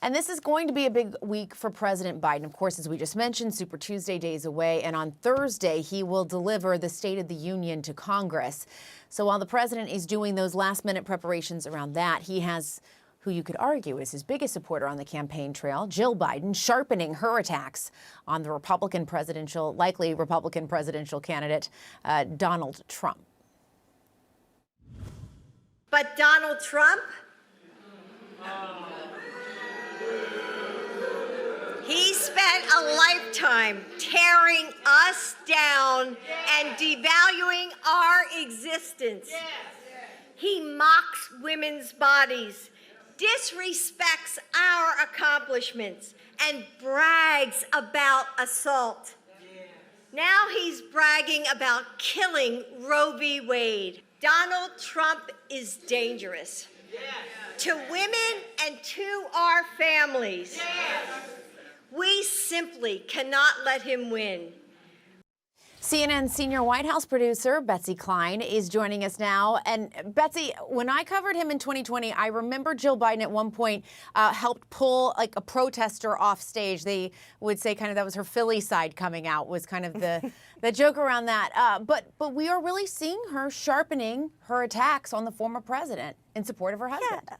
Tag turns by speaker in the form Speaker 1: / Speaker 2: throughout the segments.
Speaker 1: And this is going to be a big week for President Biden. Of course, as we just mentioned, Super Tuesday days away. And on Thursday, he will deliver the State of the Union to Congress. So while the president is doing those last-minute preparations around that, he has who you could argue is his biggest supporter on the campaign trail, Jill Biden, sharpening her attacks on the likely Republican presidential candidate, Donald Trump.
Speaker 2: But Donald Trump, he spent a lifetime tearing us down and devaluing our existence. He mocks women's bodies, disrespects our accomplishments, and brags about assault. Now he's bragging about killing Roe v. Wade. Donald Trump is dangerous to women and to our families. We simply cannot let him win.
Speaker 1: CNN senior White House producer Betsy Klein is joining us now. And Betsy, when I covered him in 2020, I remember Jill Biden at one point helped pull like a protester off stage. They would say kind of that was her Philly side coming out, was kind of the joke around that. But we are really seeing her sharpening her attacks on the former president in support of her husband.
Speaker 3: Yeah.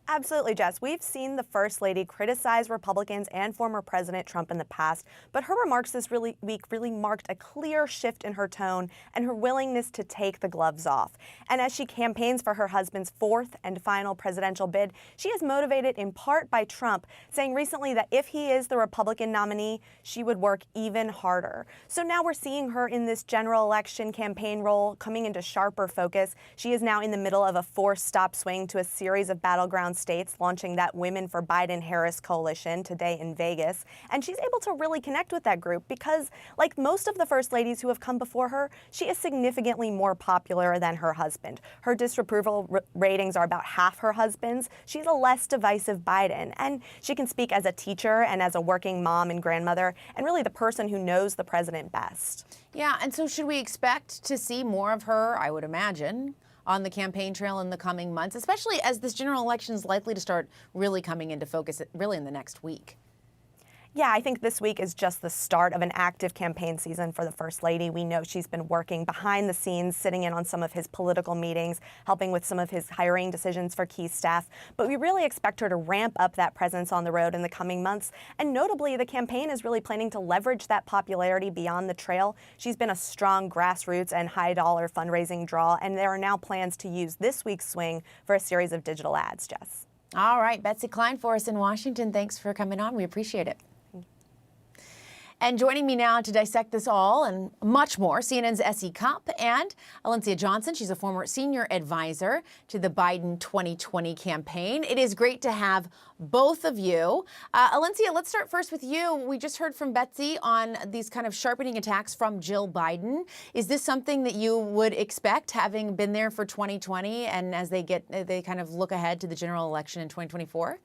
Speaker 3: Absolutely, Jess. We've seen the First Lady criticize Republicans and former President Trump in the past, but her remarks this week really marked a clear shift in her tone and her willingness to take the gloves off. And as she campaigns for her husband's fourth and final presidential bid, she is motivated in part by Trump, saying recently that if he is the Republican nominee, she would work even harder. So now we're seeing her in this general election campaign role coming into sharper focus. She is now in the middle of a four-stop swing to a series of battleground states, launching that Women for Biden-Harris coalition today in Vegas. And she's able to really connect with that group because, like most of the first ladies who have come before her, she is significantly more popular than her husband. Her disapproval ratings are about half her husband's. She's a less divisive Biden, and she can speak as a teacher and as a working mom and grandmother, and really the person who knows the president best.
Speaker 1: Yeah, and so should we expect to see more of her, I would imagine, on the campaign trail in the coming months, especially as this general election is likely to start really coming into focus really in the next week?
Speaker 3: Yeah, I think this week is just the start of an active campaign season for the First Lady. We know she's been working behind the scenes, sitting in on some of his political meetings, helping with some of his hiring decisions for key staff. But we really expect her to ramp up that presence on the road in the coming months. And notably, the campaign is really planning to leverage that popularity beyond the trail. She's been a strong grassroots and high-dollar fundraising draw, and there are now plans to use this week's swing for a series of digital ads, Jess.
Speaker 1: All right, Betsy Klein for us in Washington. Thanks for coming on. We appreciate it. And joining me now to dissect this all and much more, CNN's SE Cupp and Alencia Johnson. She's a former senior advisor to the Biden 2020 campaign. It is great to have both of you. Alencia, let's start first with you. We just heard from Betsy on these kind of sharpening attacks from Jill Biden. Is this something that you would expect, having been there for 2020 and as they kind of look ahead to the general election in 2024?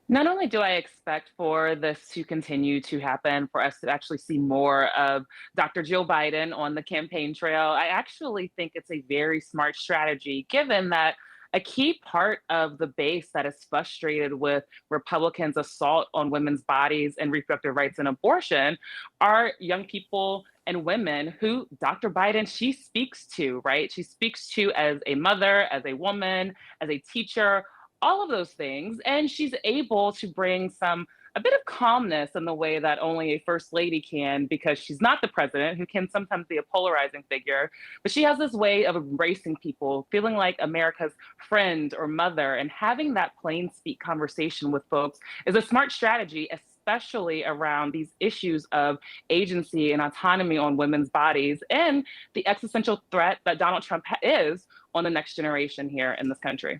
Speaker 4: Not only do I expect for this to continue to happen, for us to actually see more of Dr. Jill Biden on the campaign trail, I actually think it's a very smart strategy, given that a key part of the base that is frustrated with Republicans' assault on women's bodies and reproductive rights and abortion are young people and women who Dr. Biden, she speaks to, right? She speaks to as a mother, as a woman, as a teacher, all of those things. And she's able to bring a bit of calmness in the way that only a first lady can, because she's not the president, who can sometimes be a polarizing figure. But she has this way of embracing people, feeling like America's friend or mother, and having that plain speak conversation with folks is a smart strategy, especially around these issues of agency and autonomy on women's bodies and the existential threat that Donald Trump is on the next generation here in this country.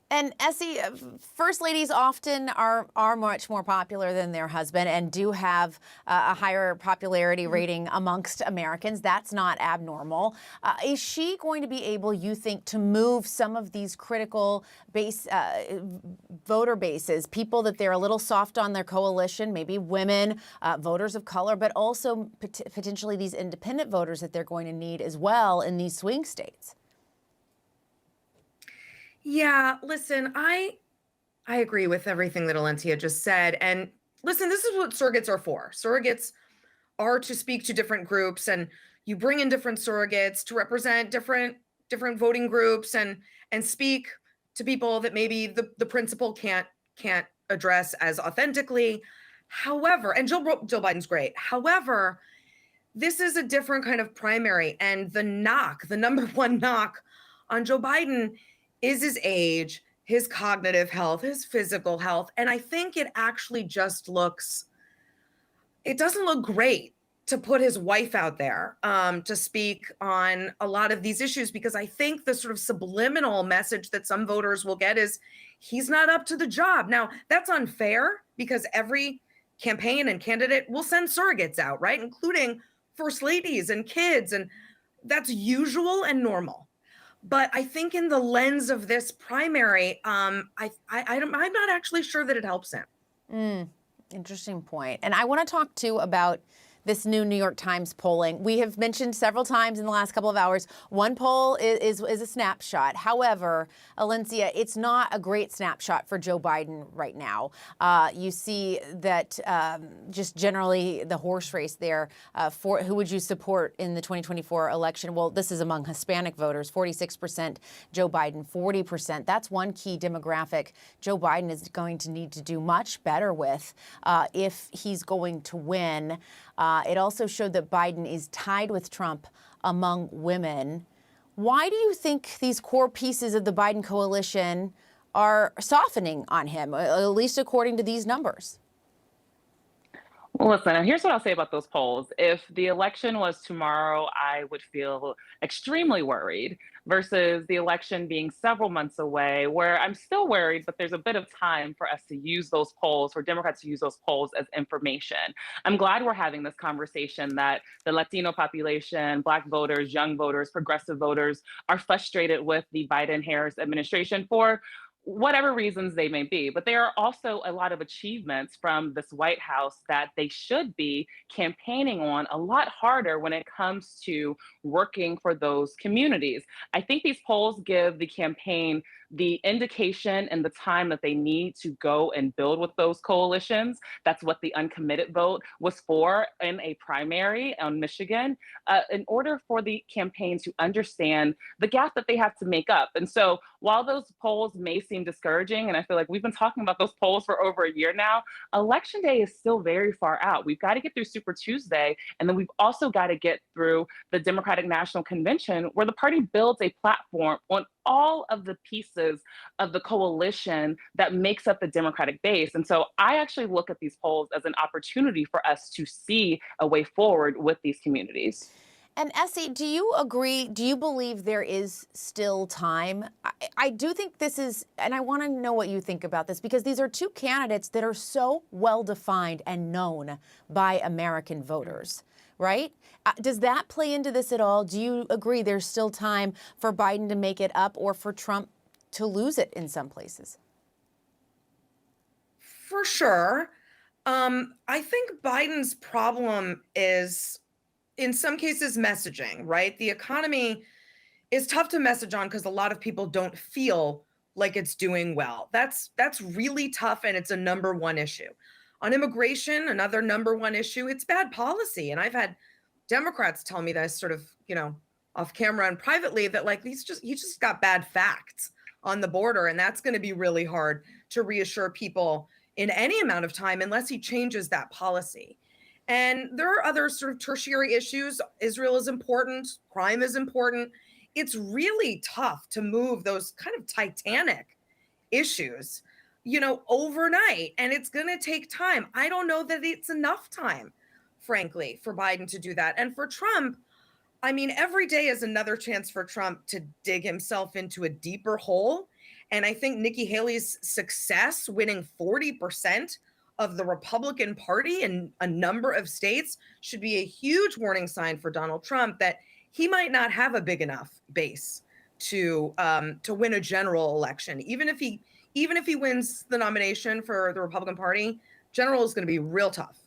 Speaker 1: And Essie, first ladies often are much more popular than their husband and do have a higher popularity rating amongst Americans. That's not abnormal. Is she going to be able, you think, to move some of these critical voter bases, people that they're a little soft on their coalition, maybe women, voters of color, but also potentially these independent voters that they're going to need as well in these swing states?
Speaker 5: Yeah, listen, I I agree with everything that Alencia just said. And listen, this is what surrogates are for. Surrogates are to speak to different groups, and you bring in different surrogates to represent different voting groups and speak to people that maybe the principal can't address as authentically. However, and Joe Biden's great. However, this is a different kind of primary, and the number one knock on Joe Biden is his age, his cognitive health, his physical health. And I think it actually just it doesn't look great to put his wife out there to speak on a lot of these issues, because I think the sort of subliminal message that some voters will get is he's not up to the job. Now, that's unfair because every campaign and candidate will send surrogates out, right? Including first ladies and kids. And that's usual and normal. But I think in the lens of this primary, I'm not actually sure that it helps him.
Speaker 1: Interesting point. And I want to talk too about this new New York Times polling. We have mentioned several times in the last couple of hours, one poll is a snapshot. However, Alencia, it's not a great snapshot for Joe Biden right now. You see that just generally the horse race there for who would you support in the 2024 election? Well, this is among Hispanic voters, 46% Joe Biden, 40%. That's one key demographic Joe Biden is going to need to do much better with if he's going to win. It also showed that Biden is tied with Trump among women. Why do you think these core pieces of the Biden coalition are softening on him, at least according to these numbers?
Speaker 4: Well, listen, here's what I'll say about those polls. If the election was tomorrow, I would feel extremely worried versus the election being several months away, where I'm still worried, but there's a bit of time for us to use those polls, for Democrats to use those polls as information. I'm glad we're having this conversation that the Latino population, Black voters, young voters, progressive voters are frustrated with the Biden-Harris administration for whatever reasons they may be. But there are also a lot of achievements from this White House that they should be campaigning on a lot harder when it comes to working for those communities. I think these polls give the campaign the indication and the time that they need to go and build with those coalitions. That's what the uncommitted vote was for in a primary on Michigan, in order for the campaign to understand the gap that they have to make up. And so while those polls may seem discouraging, and I feel like we've been talking about those polls for over a year now, election day is still very far out. We've got to get through Super Tuesday, and then we've also got to get through the Democratic National Convention, where the party builds a platform on all of the pieces of the coalition that makes up the Democratic base. And so I actually look at these polls as an opportunity for us to see a way forward with these communities.
Speaker 1: And SE, do you agree? Do you believe there is still time? I do think this is, and I want to know what you think about this, because these are two candidates that are so well defined and known by American voters, right? Does that play into this at all? Do you agree there's still time for Biden to make it up or for Trump to lose it in some places?
Speaker 5: For sure. I think Biden's problem is, in some cases, messaging, right? The economy is tough to message on because a lot of people don't feel like it's doing well. That's really tough, and it's a number one issue. On immigration, another number one issue, it's bad policy. And I've had Democrats tell me this sort of, off camera and privately, that like he just got bad facts on the border, and that's going to be really hard to reassure people in any amount of time unless he changes that policy. And there are other sort of tertiary issues. Israel is important. Crime is important. It's really tough to move those kind of titanic issues, overnight. And it's going to take time. I don't know that it's enough time, frankly, for Biden to do that. And for Trump, I mean, every day is another chance for Trump to dig himself into a deeper hole. And I think Nikki Haley's success, winning 40% of the Republican Party in a number of states, should be a huge warning sign for Donald Trump that he might not have a big enough base to win a general election. Even if he wins the nomination for the Republican Party, general is going to be real tough.